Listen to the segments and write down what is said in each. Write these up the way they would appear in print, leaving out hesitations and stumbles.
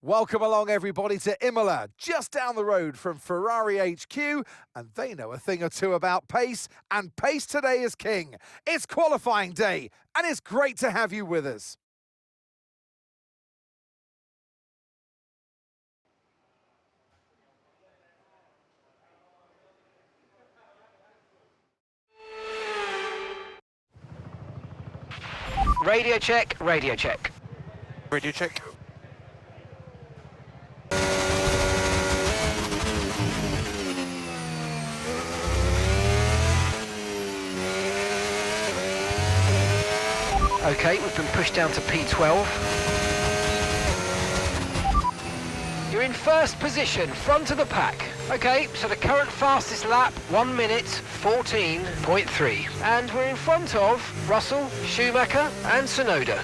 Welcome along, everybody, to Imola, just down the road from Ferrari HQ, and they know a thing or two about pace, and pace today is king. It's qualifying day, and it's great to have you with us. Radio check, radio check. Radio check. Okay, we've been pushed down to P12. You're in first position, front of the pack. Okay, so the current fastest lap, 1 minute 14.3. And we're in front of Russell, Schumacher and Tsunoda.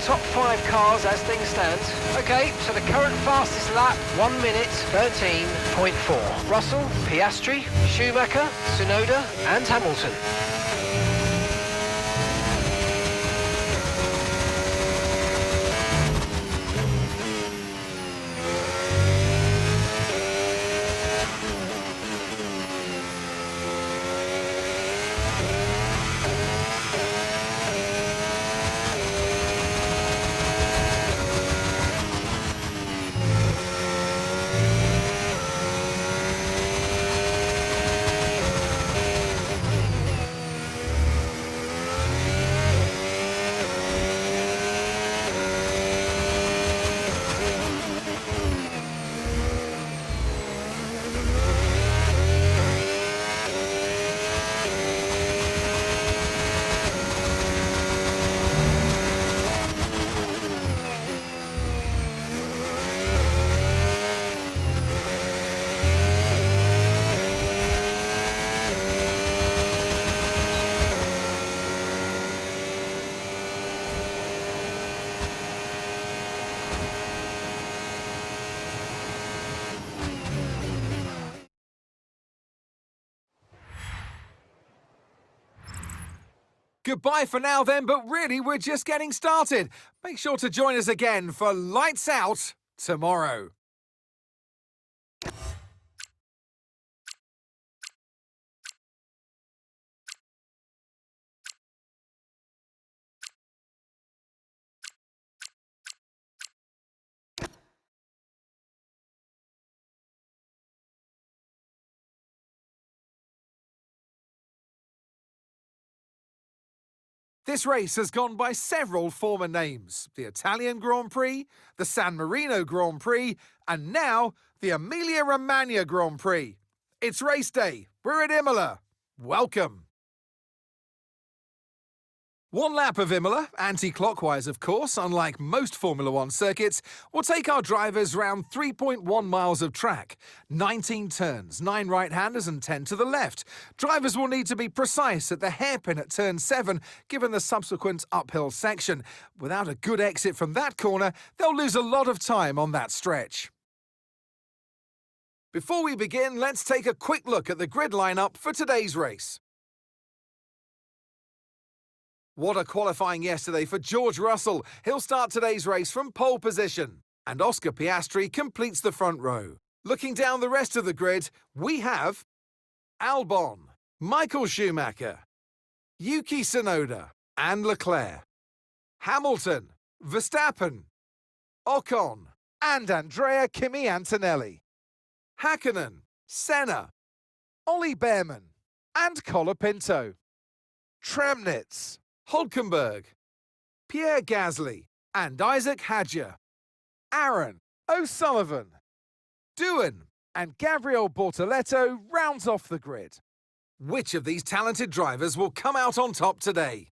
Top 5 cars as things stand. Okay, so the current fastest lap, 1 minute 13.4. Russell, Piastri, Schumacher, Tsunoda and Hamilton. Goodbye for now then, but really we're just getting started. Make sure to join us again for Lights Out tomorrow. This race has gone by several former names: the Italian Grand Prix, the San Marino Grand Prix, and now the Emilia-Romagna Grand Prix. It's race day. We're at Imola. Welcome. One lap of Imola, anti-clockwise of course, unlike most Formula One circuits, will take our drivers round 3.1 miles of track, 19 turns, 9 right-handers and 10 to the left. Drivers will need to be precise at the hairpin at turn 7, given the subsequent uphill section. Without a good exit from that corner, they'll lose a lot of time on that stretch. Before we begin, let's take a quick look at the grid lineup for today's race. What a qualifying yesterday for George Russell. He'll start today's race from pole position. And Oscar Piastri completes the front row. Looking down the rest of the grid, we have Albon, Michael Schumacher, Yuki Tsunoda and Leclerc, Hamilton, Verstappen, Ocon and Andrea Kimi Antonelli, Häkkinen, Senna, Ollie Behrman and Colapinto, Tremnitz, Hulkenberg, Pierre Gasly and Isaac Hadjar, Aaron, O'Sullivan, Doohan and Gabriel Bortoleto rounds off the grid. Which of these talented drivers will come out on top today?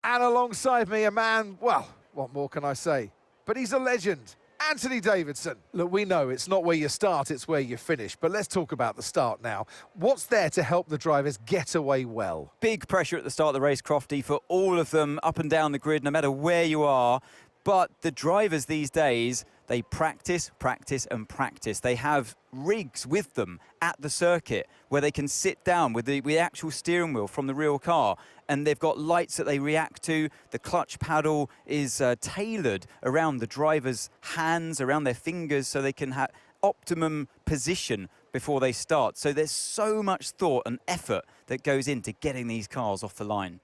And alongside me, a man, well, what more can I say? But he's a legend, Anthony Davidson. Look, we know it's not where you start, it's where you finish. But let's talk about the start now. What's there to help the drivers get away well? Big pressure at the start of the race, Crofty, for all of them up and down the grid, no matter where you are. But the drivers these days, they practice, practice and practice. They have rigs with them at the circuit where they can sit down with the actual steering wheel from the real car, and they've got lights that they react to. The clutch paddle is tailored around the driver's hands, around their fingers, so they can have optimum position before they start. So there's so much thought and effort that goes into getting these cars off the line.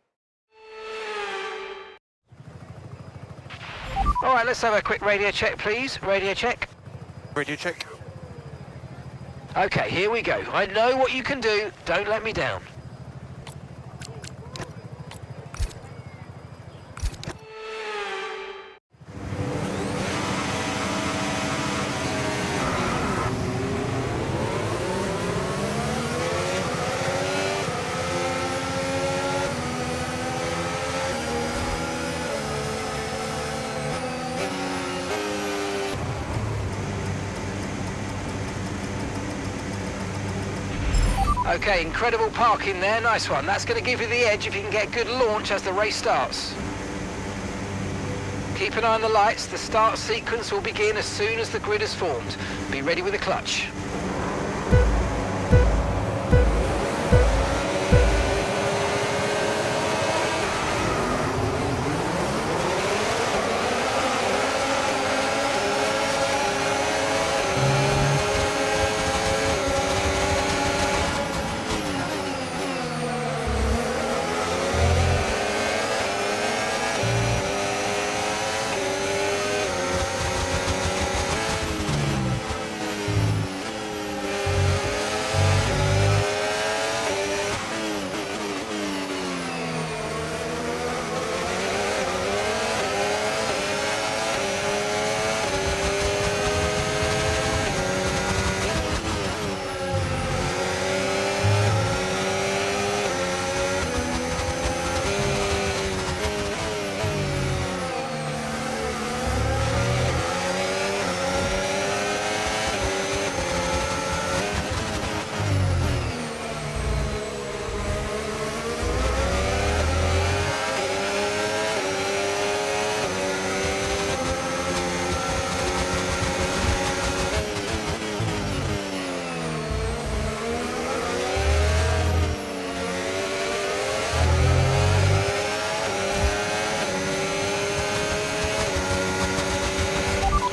All right, let's have a quick radio check, please. Radio check. Radio check. Okay, here we go. I know what you can do. Don't let me down. Okay, incredible parking there, nice one. That's going to give you the edge if you can get a good launch as the race starts. Keep an eye on the lights, the start sequence will begin as soon as the grid is formed. Be ready with the clutch.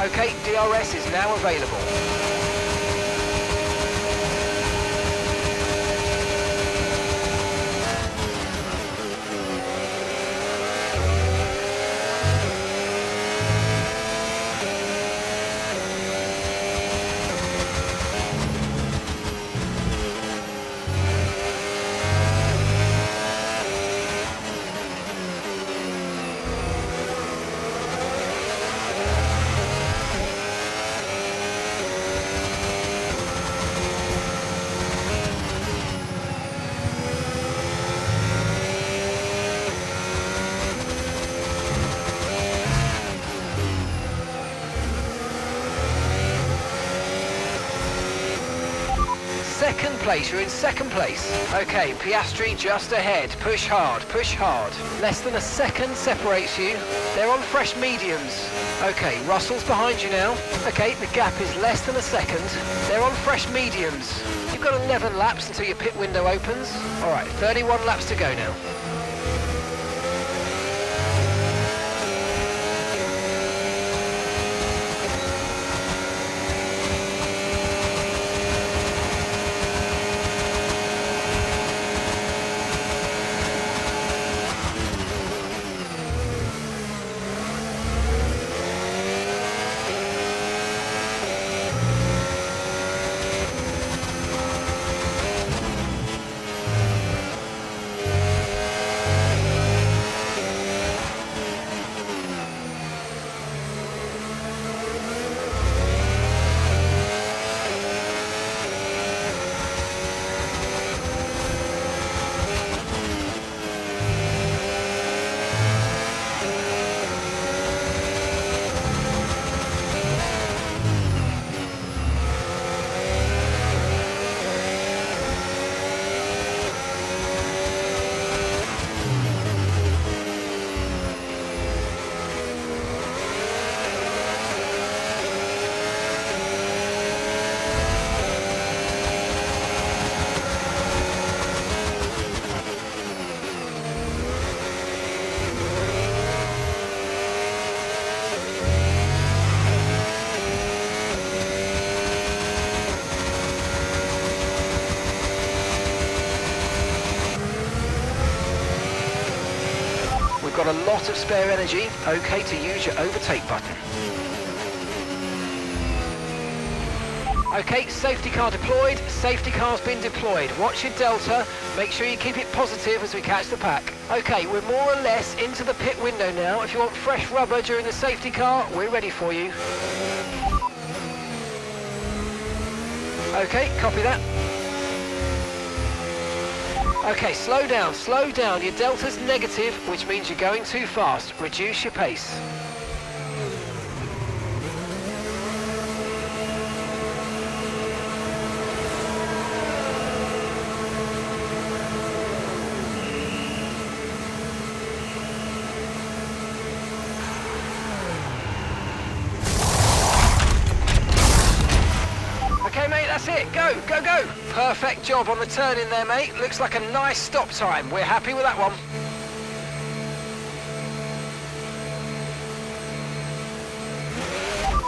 Okay, DRS is now available. Second place, you're in second place. Okay, Piastri just ahead. Push hard, push hard. Less than a second separates you. They're on fresh mediums. Okay, Russell's behind you now. Okay, the gap is less than a second. They're on fresh mediums. You've got 11 laps until your pit window opens. All right, 31 laps to go now. lot of spare energy. Okay to use your overtake button. Okay, safety car deployed, safety car's been deployed. Watch your delta, make sure you keep it positive as we catch the pack. Okay, we're more or less into the pit window now. If you want fresh rubber during the safety car, we're ready for you. Okay, copy that. Okay, slow down. Your delta's negative, which means you're going too fast. Reduce your pace. That's it, go. Perfect job on the turn in there, mate. Looks like a nice stop time. We're happy with that one.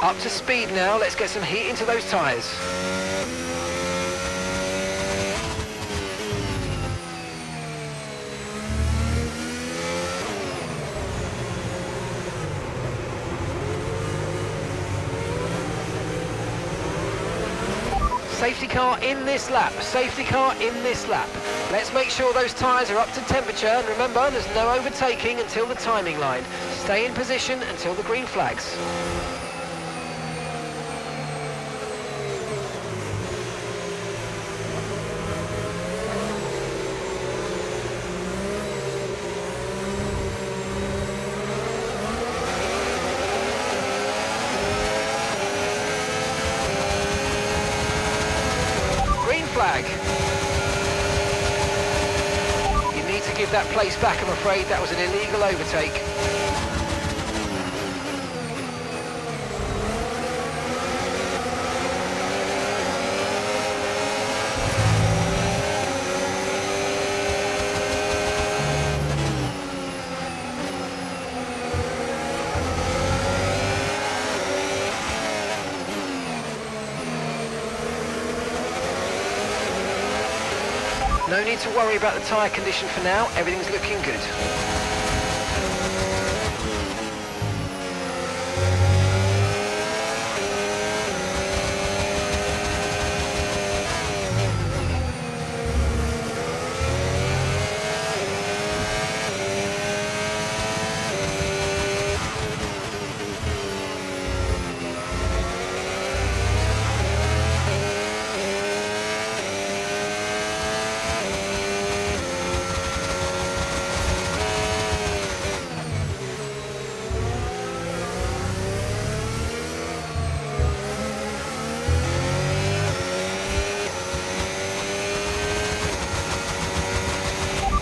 Up to speed now, let's get some heat into those tyres. Safety car in this lap, safety car in this lap. Let's make sure those tyres are up to temperature, and remember, there's no overtaking until the timing line. Stay in position until the green flags. Flag. You need to give that place back, I'm afraid. That was an illegal overtake. No need to worry about the tyre condition for now, everything's looking good.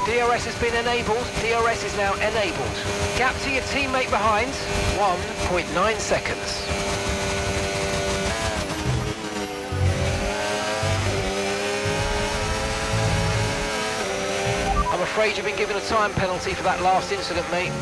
DRS has been enabled, DRS is now enabled. Gap to your teammate behind, 1.9 seconds. I'm afraid you've been given a time penalty for that last incident, mate.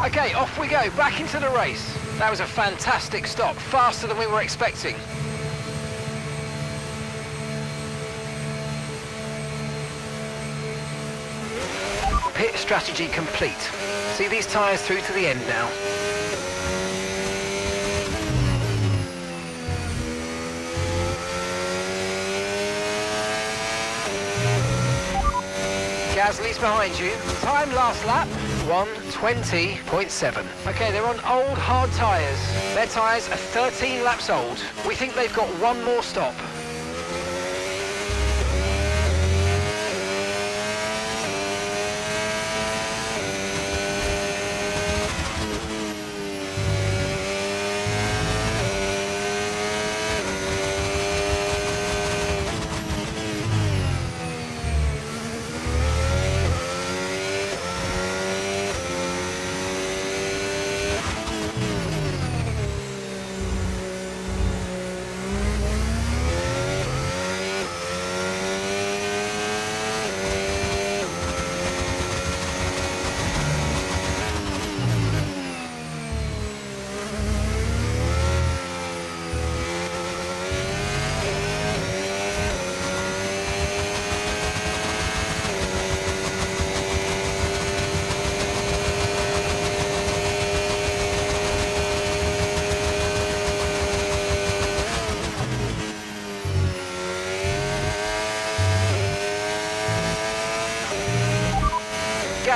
Okay, off we go, back into the race. That was a fantastic stop, faster than we were expecting. Pit strategy complete. See these tyres through to the end now. Gasly's behind you. Time last lap, 1:20.7. Okay, they're on old hard tyres. Their tyres are 13 laps old. We think they've got one more stop.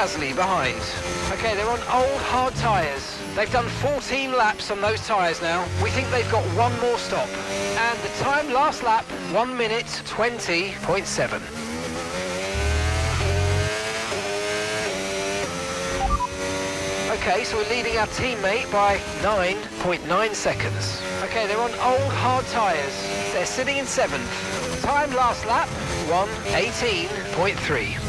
Gasly behind. Okay, they're on old hard tyres. They've done 14 laps on those tyres now. We think they've got one more stop. And the time last lap, 1 minute 20.7. Okay, so we're leading our teammate by 9.9 seconds. Okay, they're on old hard tyres. They're sitting in 7th. Time last lap, 1:18.3.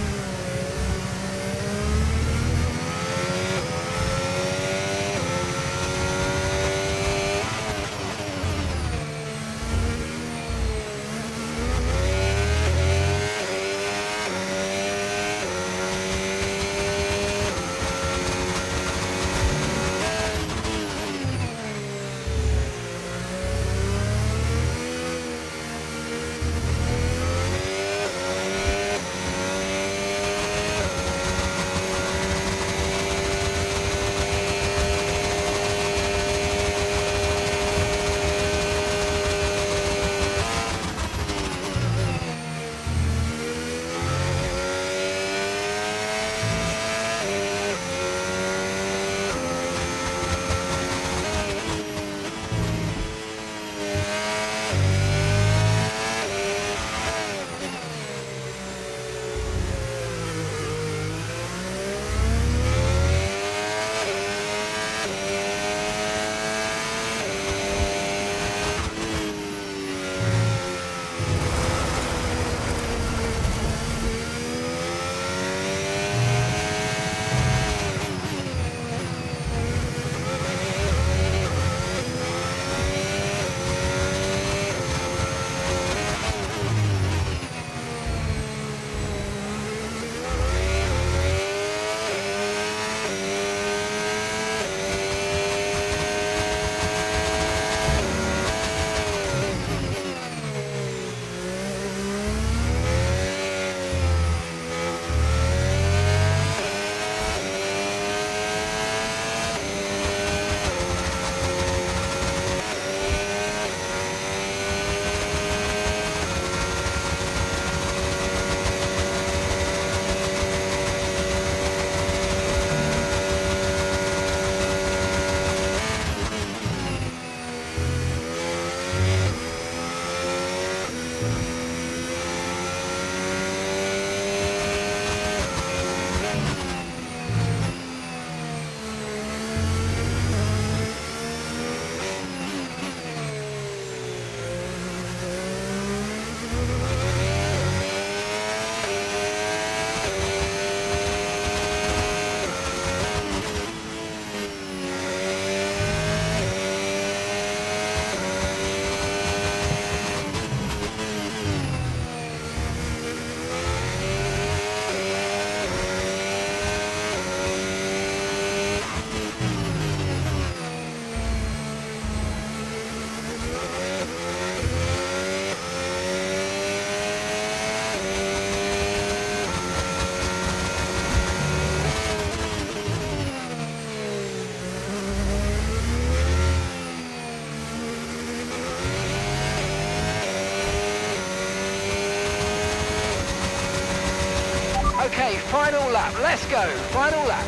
Okay, final lap, let's go, final lap.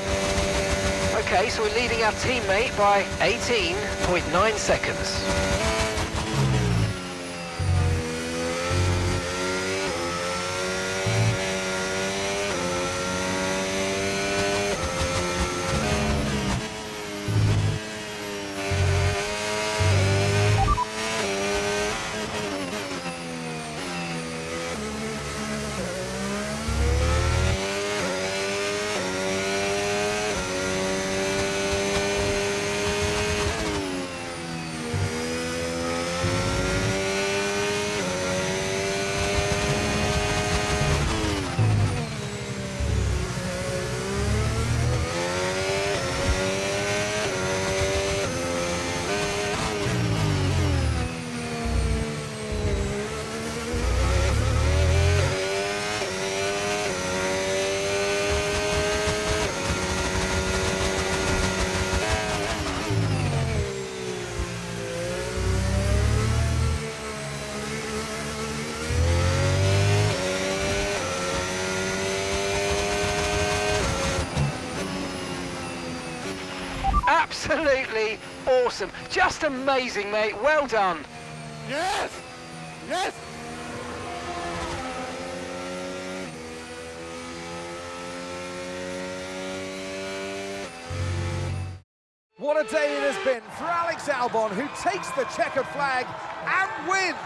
Okay, so we're leading our teammate by 18.9 seconds. Absolutely awesome. Just amazing, mate. Well done. Yes! Yes! What a day it has been for Alex Albon, who takes the checkered flag and wins.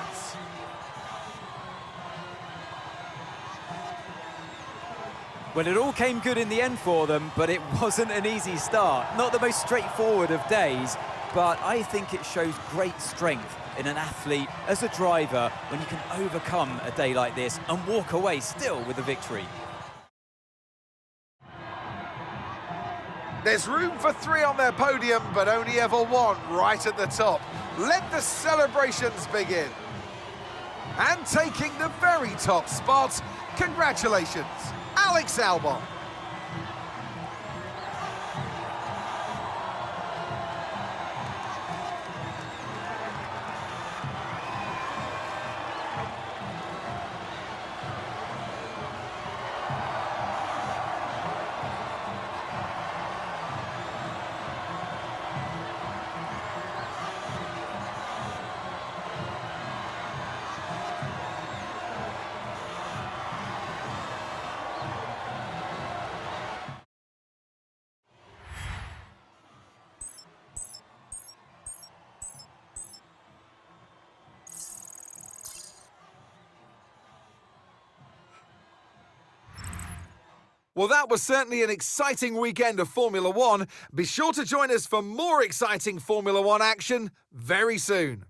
Well, it all came good in the end for them, but it wasn't an easy start. Not the most straightforward of days, but I think it shows great strength in an athlete as a driver when you can overcome a day like this and walk away still with a victory. There's room for 3 on their podium, but only ever 1 right at the top. Let the celebrations begin. And taking the very top spot, congratulations, Alex Albon. Well, that was certainly an exciting weekend of Formula One. Be sure to join us for more exciting Formula One action very soon.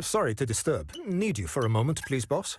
Sorry to disturb. Need you for a moment, please, boss?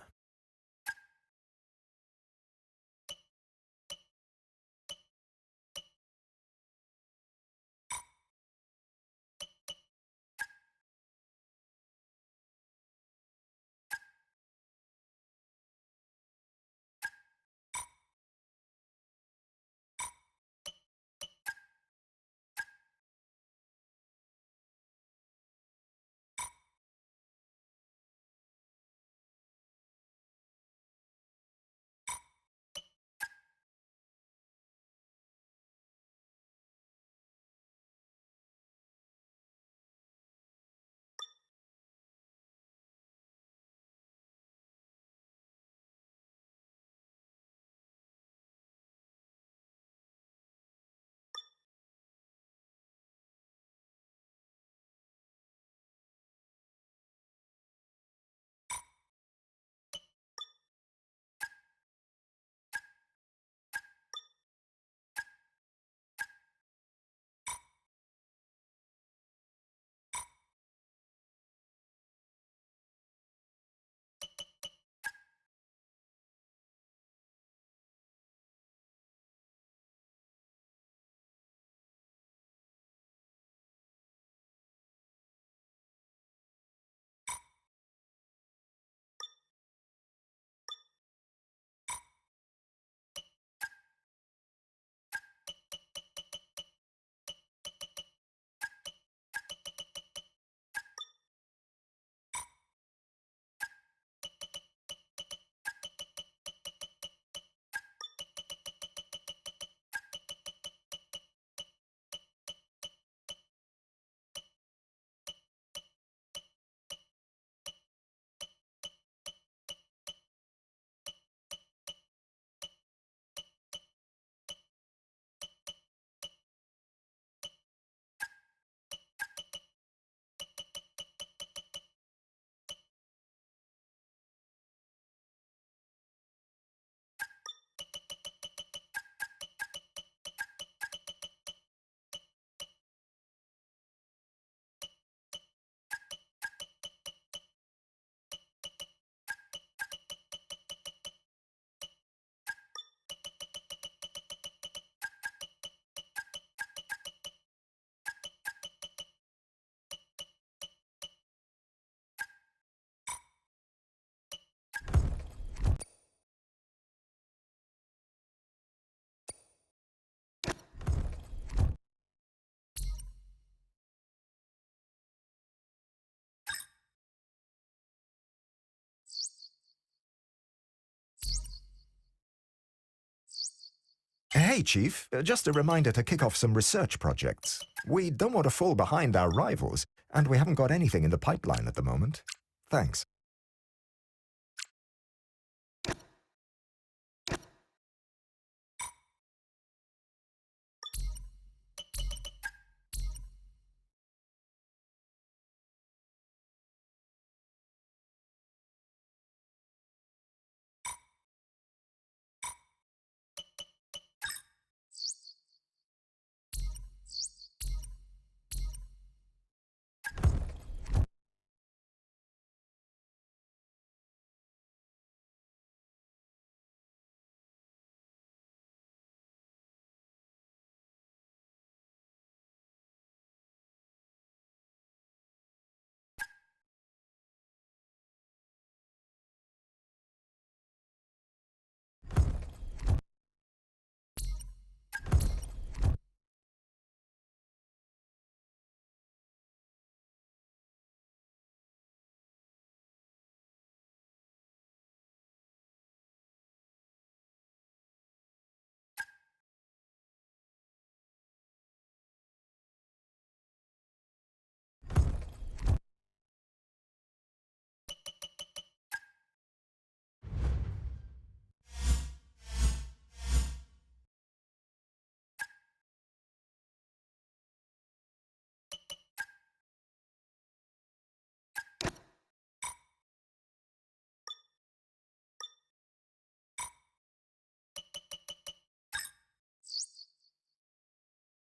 Hey, Chief. Just a reminder to kick off some research projects. We don't want to fall behind our rivals, and we haven't got anything in the pipeline at the moment. Thanks.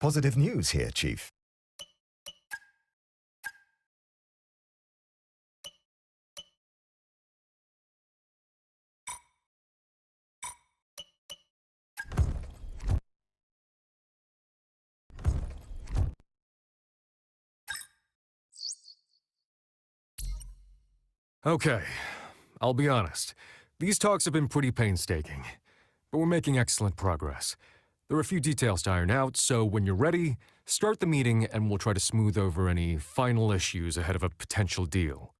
Positive news here, Chief. Okay, I'll be honest. These talks have been pretty painstaking, but we're making excellent progress. There are a few details to iron out, so when you're ready, start the meeting and we'll try to smooth over any final issues ahead of a potential deal.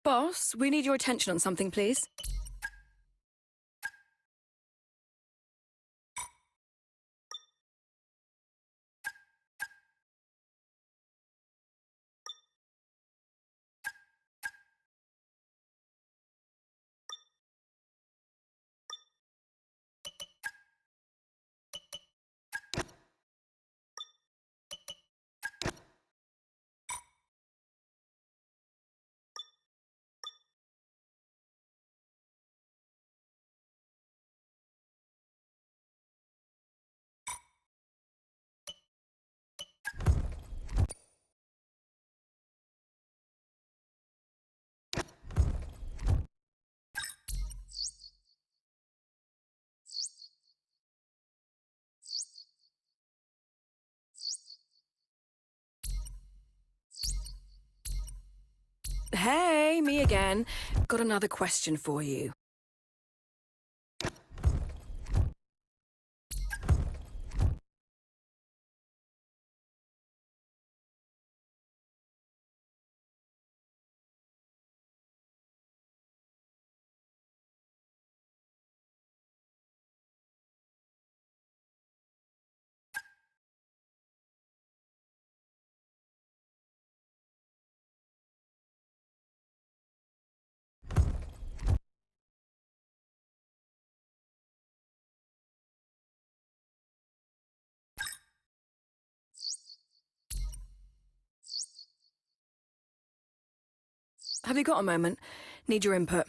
Boss, we need your attention on something, please. Hey, me again. Got another question for you. Have you got a moment? Need your input.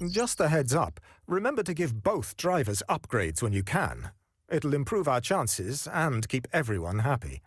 Just a heads up, remember to give both drivers upgrades when you can. It'll improve our chances and keep everyone happy.